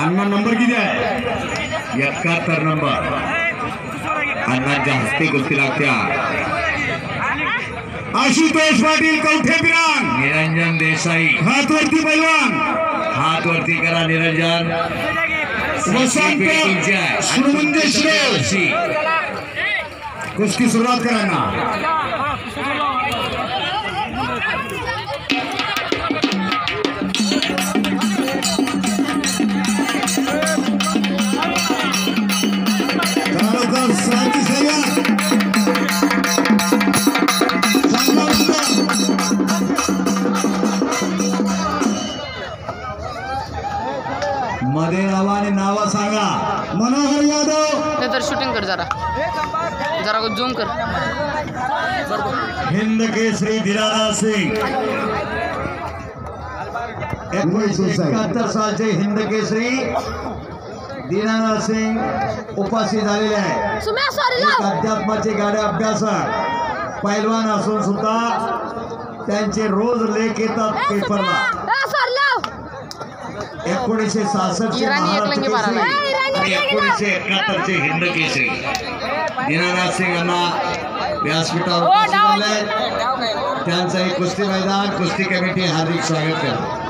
अण्णा number किती आहे? 71 number. अण्णांच्या हस्ते कुस्ती लागत्या. आशुतोष पाटील कवठेपिरान, निरंजन देसाई हात वरती पैलवान, हात वरती करा निरंजन. वसंत सुरमंजेश्वर कुस्ती सुरुवात करा ना. मध्ये नावाने नाव सांगा. मनोहर यादव तर शूटिंग कर जरा जरा झूम कर. हिंद केसरी दिलारा सिंग 1971 सालचे हिंद केसरी दिनानाथ सिंग उपस्थित झालेले आहे. अध्यात्माचे गाडे अभ्यासक पैलवान असून सुद्धा त्यांचे रोज लेख येतात पेपरला. 1966 महाराष्ट्र केसरी आणि 1971 चे हिंद केसरी दिनानाथ सिंग यांना व्यासपीठावर उपस्थित झाले. त्यांचं एक कुस्ती मैदान कुस्ती कमिटी हार्दिक स्वागत करते.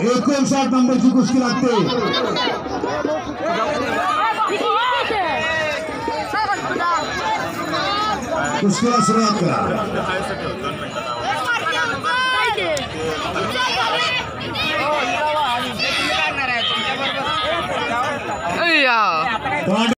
59 नंबरची कुस्ती लागते. कुस्तीला सुरुवात करा.